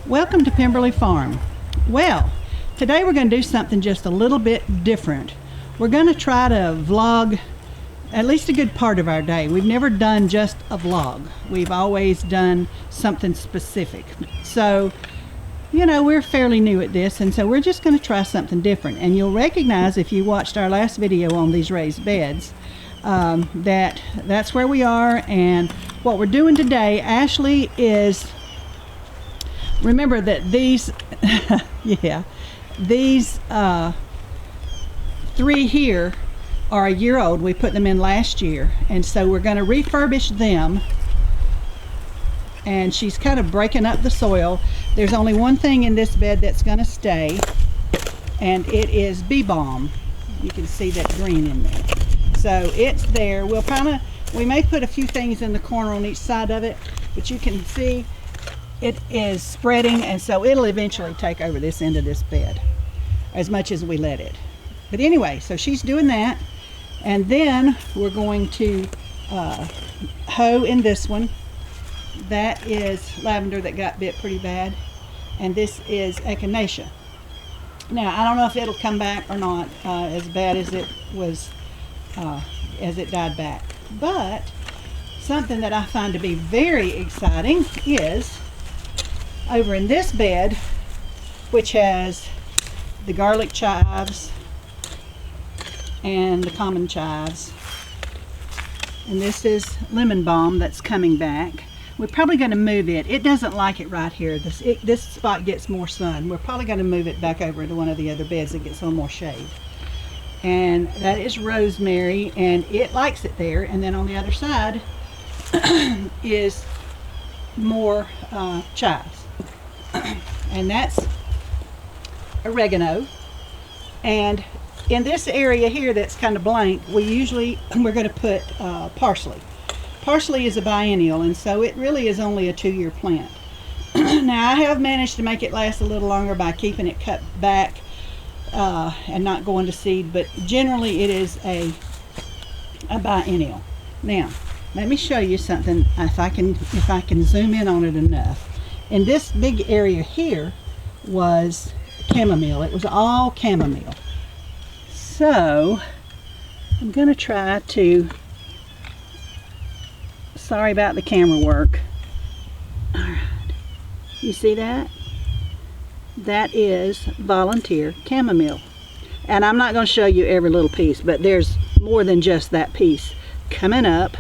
Welcome to Pemberley Farm. Well, today we're going to do something just a little bit different. We're going to try to vlog at least a good part of our day. We've never done just a vlog. We've always done something specific. So, you know, we're fairly new at this, and so we're just going to try something different. And you'll recognize if you watched our last video on these raised beds that's where we are. And what we're doing today, Ashley, is, remember that these these three here are a year old. We put them in last year, and so we're going to refurbish them. And she's kind of breaking up the soil. There's only one thing in this bed that's going to stay, and it is bee balm. You can see that green in there, so it's there. We may put a few things in the corner on each side of it, but you can see it is spreading, and so it'll eventually take over this end of this bed as much as we let it. But anyway, so she's doing that, and then we're going to hoe in this one. That is lavender that got bit pretty bad, and this is echinacea. Now, I don't know if it'll come back or not as bad as it was as it died back, but something that I find to be very exciting is over in this bed, which has the garlic chives and the common chives, and this is lemon balm that's coming back. We're probably going to move it. It doesn't like it right here. This spot gets more sun. We're probably going to move it back over to one of the other beds that gets a little more shade. And that is rosemary, and it likes it there. And then on the other side is more chives. And that's oregano. And in this area here that's kind of blank, we're going to put parsley. Parsley is a biennial, and so it really is only a 2-year plant. Now, I have managed to make it last a little longer by keeping it cut back and not going to seed, but generally it is a biennial. Now, let me show you something, if I can zoom in on it enough. In this big area here was chamomile. It was all chamomile. So I'm going to try to, sorry about the camera work. All right, you see that? That is volunteer chamomile. And I'm not going to show you every little piece, but there's more than just that piece coming up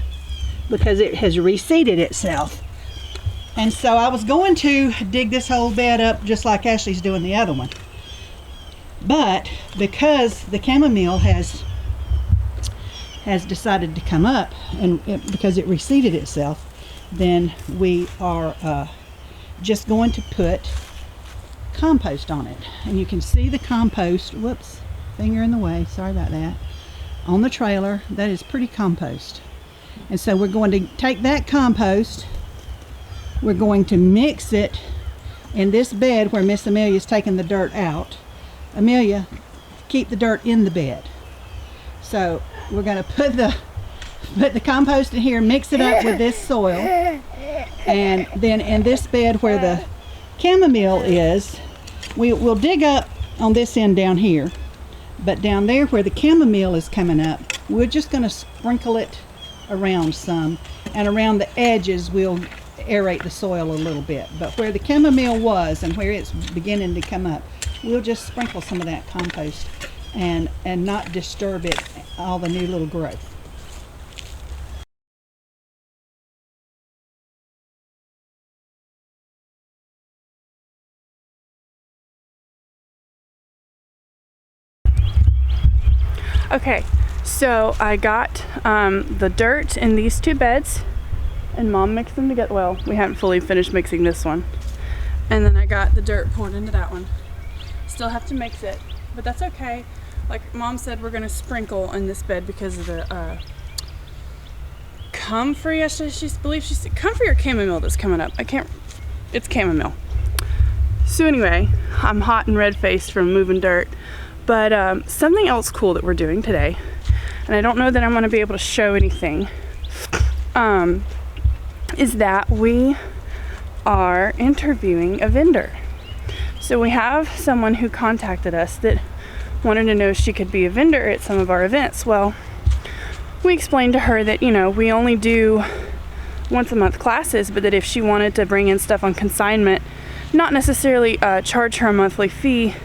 because it has reseeded itself. And so I was going to dig this whole bed up just like Ashley's doing the other one. But because the chamomile has decided to come up, and because it reseeded itself, then we are just going to put compost on it. And you can see the compost, whoops, finger in the way, sorry about that, on the trailer. That is pretty compost. And so we're going to take that compost, we're going to mix it in this bed where Miss Amelia's taking the dirt out. Amelia, keep the dirt in the bed. So we're going to put the compost in here, mix it up with this soil, and then in this bed where the chamomile is, we'll dig up on this end down here, but down there where the chamomile is coming up, we're just going to sprinkle it around some, and around the edges we'll aerate the soil a little bit. But where the chamomile was and where it's beginning to come up, we'll just sprinkle some of that compost and not disturb it, all the new little growth. Okay, so I got the dirt in these two beds, and Mom mixed them together. Well, we haven't fully finished mixing this one. And then I got the dirt poured into that one. Still have to mix it, but that's okay. Like Mom said, we're gonna sprinkle in this bed because of the comfrey, she believes she said comfrey or chamomile that's coming up. It's chamomile. So anyway, I'm hot and red-faced from moving dirt, but something else cool that we're doing today, and I don't know that I'm gonna be able to show anything, is that we are interviewing a vendor. So we have someone who contacted us that wanted to know if she could be a vendor at some of our events. Well, we explained to her that, you know, we only do once a month classes, but that if she wanted to bring in stuff on consignment, not necessarily charge her a monthly fee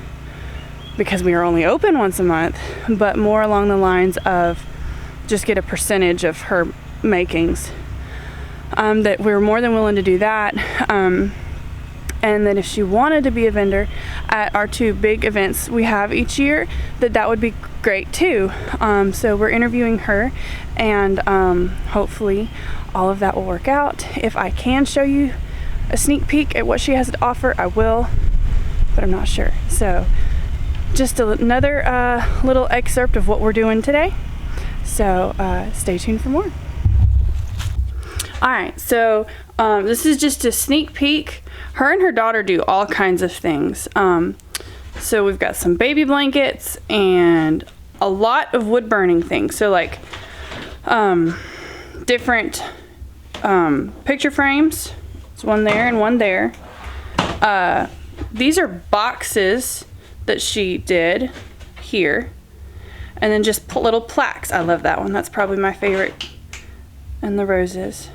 because we are only open once a month, but more along the lines of just get a percentage of her makings. That we were more than willing to do that. And that if she wanted to be a vendor at our 2 big events we have each year, that would be great too. So we're interviewing her, and hopefully all of that will work out. If I can show you a sneak peek at what she has to offer, I will, but I'm not sure. So just another little excerpt of what we're doing today. So stay tuned for more. All right, so this is just a sneak peek. Her and her daughter do all kinds of things. So we've got some baby blankets and a lot of wood burning things. So like different picture frames. It's one there and one there. These are boxes that she did here. And then just little plaques. I love that one. That's probably my favorite. And the roses.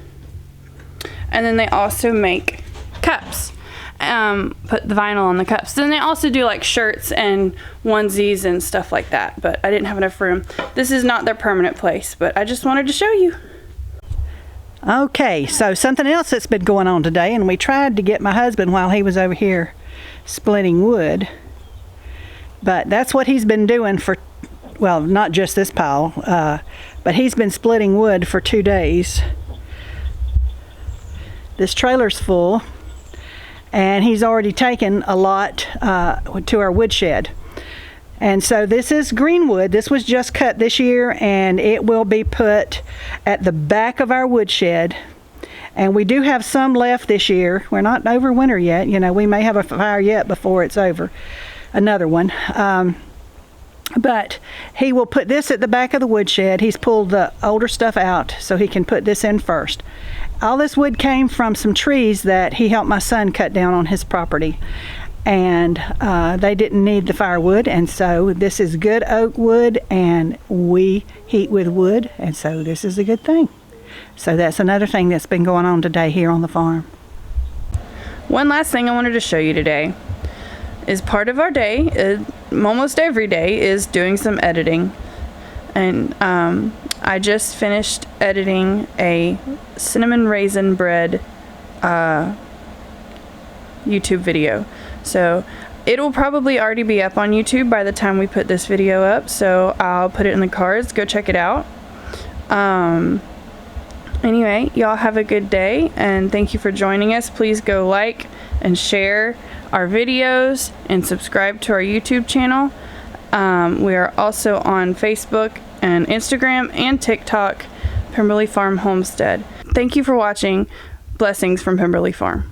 And then they also make cups. Put the vinyl on the cups. Then they also do like shirts and onesies and stuff like that, but I didn't have enough room. This is not their permanent place, but I just wanted to show you. Okay, so something else that's been going on today, and we tried to get my husband while he was over here splitting wood, but that's what he's been doing for, well, not just this pile, but he's been splitting wood for 2 days. This trailer's full, and he's already taken a lot to our woodshed. And so this is green wood. This was just cut this year, and it will be put at the back of our woodshed. And we do have some left this year. We're not over winter yet. You know, we may have a fire yet before it's over. Another one. But he will put this at the back of the woodshed. He's pulled the older stuff out so he can put this in first. All this wood came from some trees that he helped my son cut down on his property. And they didn't need the firewood, and so this is good oak wood, and we heat with wood, and so this is a good thing. So that's another thing that's been going on today here on the farm. One last thing I wanted to show you today is part of our day, almost every day, is doing some editing. And I just finished editing a cinnamon raisin bread YouTube video. So it'll probably already be up on YouTube by the time we put this video up, so I'll put it in the cards. Go check it out. Anyway, y'all have a good day, and thank you for joining us. Please go like and share our videos and subscribe to our YouTube channel. We are also on Facebook and Instagram and TikTok, Pemberley Farm Homestead. Thank you for watching. Blessings from Pemberley Farm.